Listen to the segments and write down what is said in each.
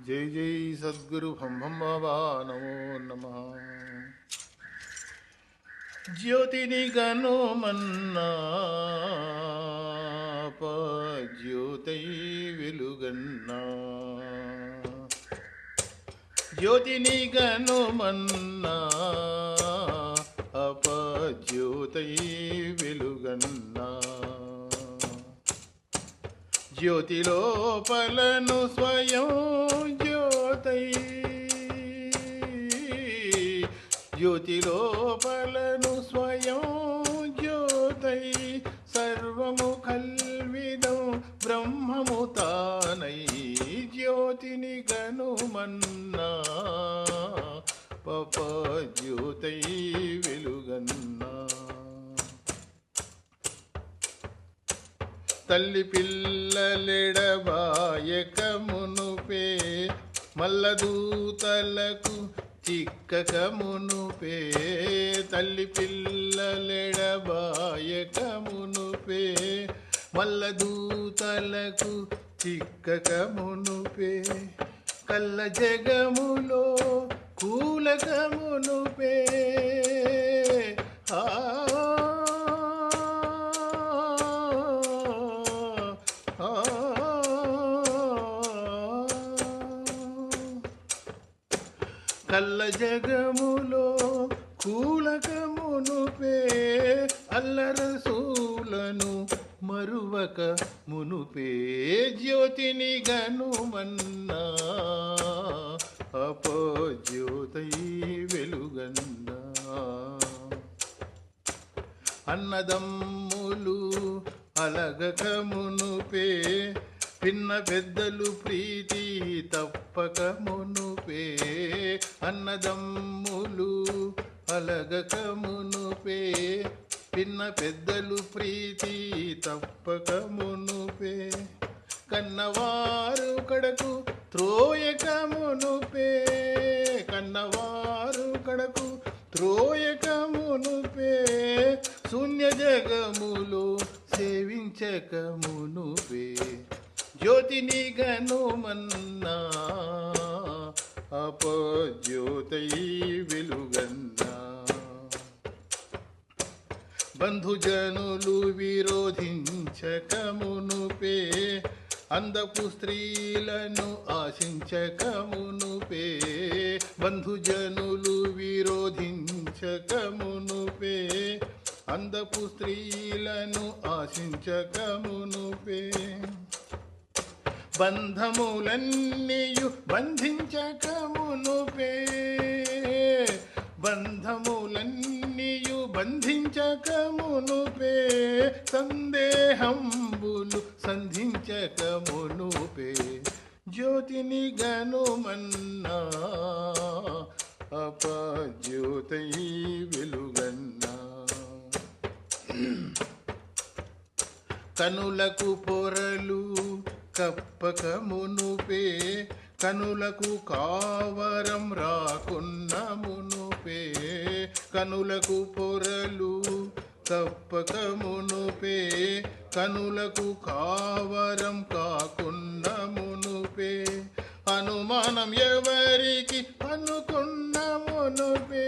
జై జై సద్గురు భం భం బాబా నమో నమః. జ్యోతిని గనుమన్నా జ్యోతై వెలుగన్నా, జ్యోతిని గనుమన్నా జ్యోతై వెలుగన్నా, జ్యోతి లోపలను స్వయం జ్యోతై, జ్యోతి లోపలను స్వయం జ్యోతై, సర్వము కల్విదం బ్రహ్మము తానై, జ్యోతిని గనుమన్నా జ్యోతై వెలుగన్నా. తల్లి పిల్లలెడబాయక మునుపే మల్లదూతలకు చిక్కక మునుపే, తల్లి పిల్లలెడబాయక మునుపే మల్లదూతలకు చిక్కక మునుపే, కల్ల జగములో కూలక మునుపే, కల్ల జగములో కూలక మునుపే, అల్లరసూలను మరువక మునుపే, జ్యోతిని గనుమన్నా జ్యోతై వెలుగన్నా. అన్నదమ్ములు అలగక మునుపే పిన్న పెద్దలు ప్రీతి తప్పక మునుపే, అన్నదమ్ములు అలగక మునుపే పిన్న పెద్దలు ప్రీతి తప్పక మునుపే, కన్నవారు కడకు త్రోయక మునుపే, కన్నవారు కడకు త్రోయక మునుపే, శూన్య జగములో సేవించక మునుపే, జ్యోతిని గనుమన్నా జ్యోతై వెలుగన్నా. బంధుజనులు విరోధించక మునుపే, అందపు స్త్రీలను ఆశించక మునుపే, బంధుజనులు విరోధించక మునుపే, అందపు స్త్రీలను ఆశించక మునుపే, బంధములన్నీయు బంధించక మునుపే, బంధములన్నీయు బంధించక మునుపే, సందేహంబులు సంధించక మునుపే, జ్యోతిని గనుమన్నా జ్యోతై వెలుగన్నా. కనులకు పొరలు కప్పక మునుపే, కనులకు కావరం రాకున్న మునుపే, కనులకు పొరలు కప్పక మునుపే, కనులకు కావరం కాకున్న మునుపే, అనుమానం ఎవరికి అనుకున్న మునుపే,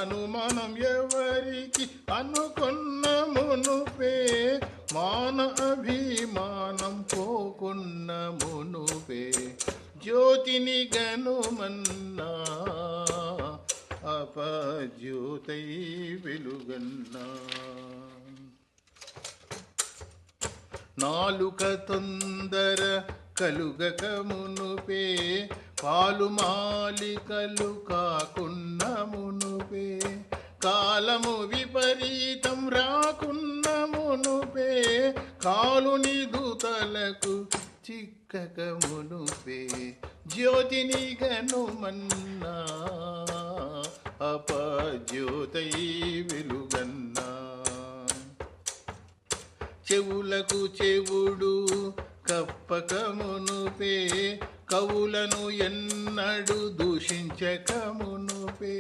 అనుమానం ఎవరికి అనుకున్న మునుపే, మాన అభిమానం పోకున్న మునుపే, జ్యోతిని గనుమన్నా జ్యోతై వెలుగన్నా. నాలుక తొందర కలుగక మునుపే, పాలు మాలికలు కాకున్న మునుపే, కాలము విపరీతం రాకున్న మునుపే, కాలుని దూతలకు చిక్కక మునుపే, జ్యోతిని గనుమన్నా జ్యోతై వెలుగన్నా. చెవులకు చెవుడు కప్పక మునుపే, కవులను ఎన్నడు దూషించక మునుపే,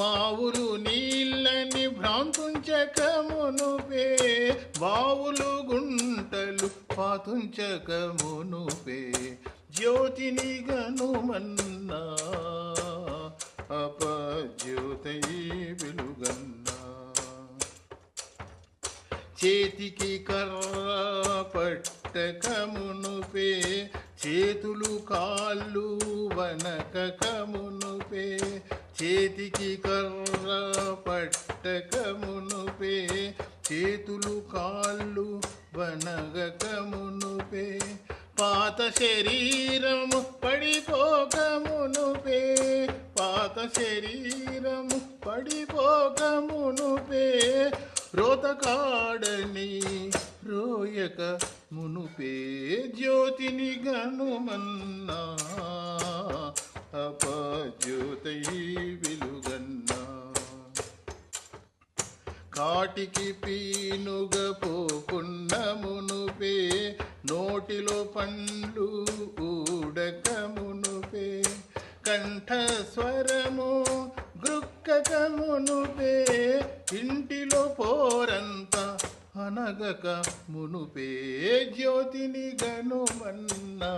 మావులు నీళ్ళని భ్రాంతుంచక మునుపే, బావులు గుంటలు పాతుంచక మునుపే, జ్యోతిని గనుమన్నా అపజ్యోతై వెలుగన్నా. చేతికి కర్ర పట్టకమునుపే చేతులు కాళ్ళు వనకమునుపే. చేతికి కర్ర పట్టకమునుపే చేతులు కాళ్ళు వనగకమునుపే. పాత శరీరము పడిపోకమునుపే పాత శరీరము పడిపోకమునుపే. రోతకాడని రోయక మునుపే జ్యోతిని గనుమన్నా అపజ్యోతై వెలుగన్నా. కాటికి పీనుగ పోకున్న మునుపే నోటిలో పండ్లు ఊడకమునుపే. కంఠస్వరము గృక్కకమునుపే ఇంటిలో పోరంత అనగక మునుపే జ్యోతిని గనుమన్నా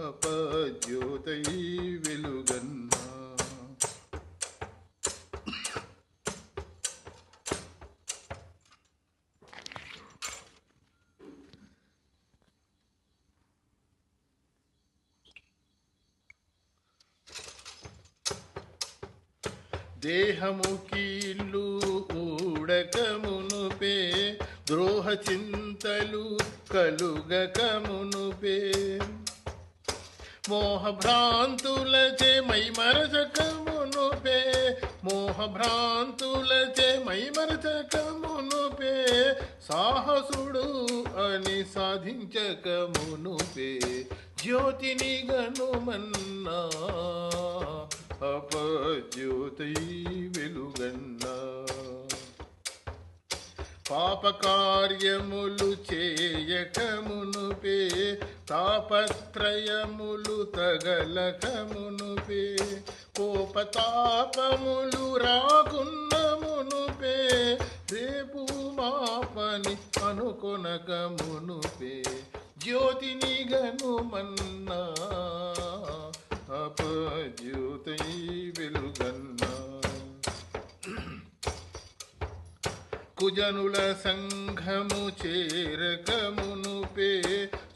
అపజ్యోతై వెలుగన్నా. దేహము కీళ్ళు ఊడకమునుపే ద్రోహ చింతలు కలుగకమునుపే. మోహభ్రాంతులచే మైమరచకమునుపే మోహభ్రాంతులచే మైమరచకమునుపే. సాహసుడు అని సాధించకమునుపే జ్యోతిని గనుమన్నా అపజ్యోతై వెలుగన్నా. పాపకార్యములు చేయకమునుపే తాపత్రయములు తగలకమునుపే. కోపతాపములు రాకున్నమునుపే రేపు మాపని అనుకొనకమునుపే జ్యోతిని గనుమన్నా అపజ్యోతై వెలుగన్నా. కుజనుల సంఘము చేరకమునుపే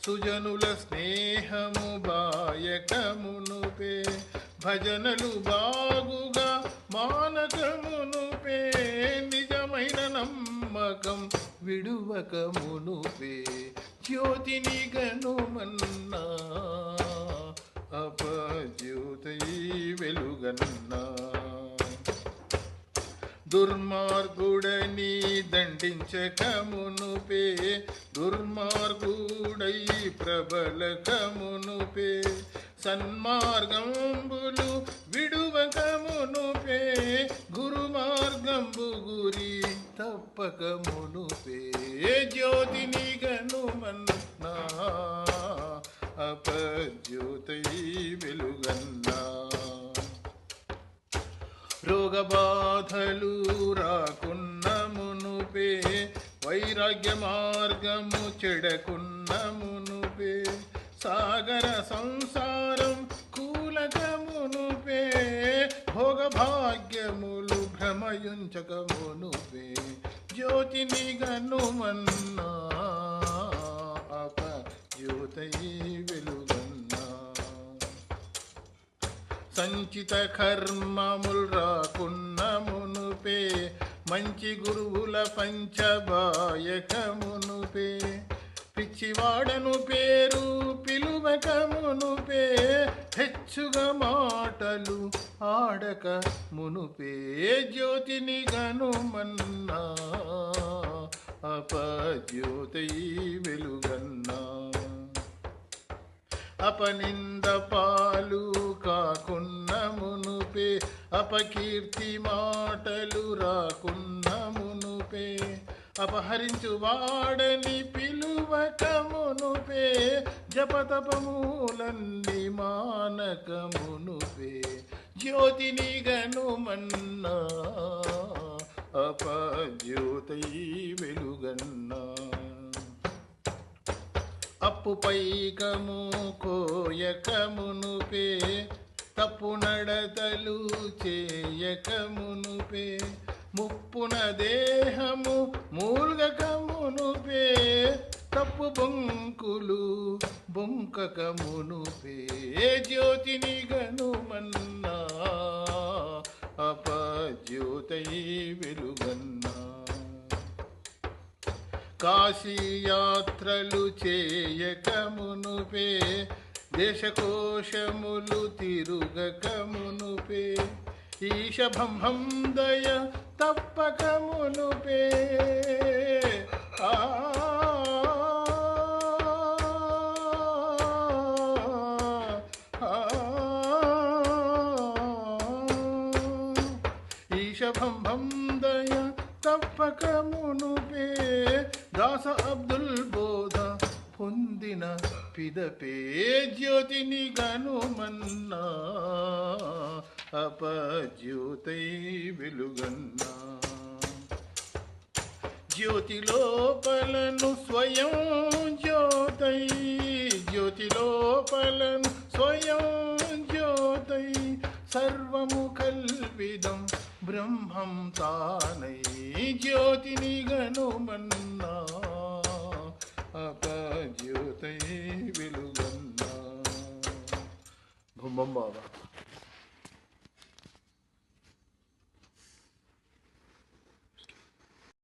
సుజనుల స్నేహము బాయకమునుపే. భజనలు బాగుగా మానకమునుపే నిజమైన నమ్మకం విడువకమునుపే జ్యోతిని గనుమన్నా అపజ్యోతై వెలుగన్నా. దుర్మార్గుడని దండించకమునుపే దుర్మార్గుడై ప్రబలకమునుపే. సన్మార్గంబులు విడువకమునుపే గురుమార్గంబు గురి తప్పకమునుపే జ్యోతిని గనుమన్నా అపజ్యోతై వెలుగన్నా. రోగబాధలు రాకున్న మునుపే వైరాగ్య మార్గము చెడకున్న మునుపే. సాగర సంసారం కూలకమునుపే భోగభాగ్యములు భ్రమయుంచకమునుపే జ్యోతిని గనుమన్నా అపజ్యోతై వెలుగన్నా. సంచిత కర్మముల్ రాకున్న మునుపే మంచి గురువుల పంచబాయకమునుపే. పిచ్చివాడను పేరు పిలువకమునుపే హెచ్చుగా మాటలు ఆడక మునుపే జ్యోతిని గనుమన్నా అపజ్యోతై వెలుగన్నా. అపనింద పాలు కాకున్న మునుపే అపకీర్తి మాటలు రాకున్న మునుపే. అపహరించు వాడని పిలువకమునుపే జపతపములన్నీ మానకమునుపే జ్యోతిని గనుమన్నా అపజ్యోతై వెలుగన్నా. అప్పుపైకము కోయకమునుపే తప్పు నడతలు చేయకమునుపే ముప్పున దేహము మూల్గకమునుపే తప్పు బొంకులు బొంకకమునుపే జ్యోతిని గనుమన్నా అపజ్యోతై వెలుగన్నా కాశీయాత్రలు చేయకమునుపే దేశకోశములు తిరుగకమునుపే ఈశభంహం దయ తప్పకమునుపే ఈశభంహం దయ తప్పకమునుపే దాస అబ్దుల్ బోధ పొందిన పిదపే జ్యోతిని గనుమన్నా అపజ్యోతై వెలుగన్నా జ్యోతి లోపలను స్వయం జ్యోతై జ్యోతి లోపలను స్వయం జ్యోతై సర్వము కల్విదం బ్రహ్మం తానై జ్యోతిని గనుమన్నా అపజ్యోతై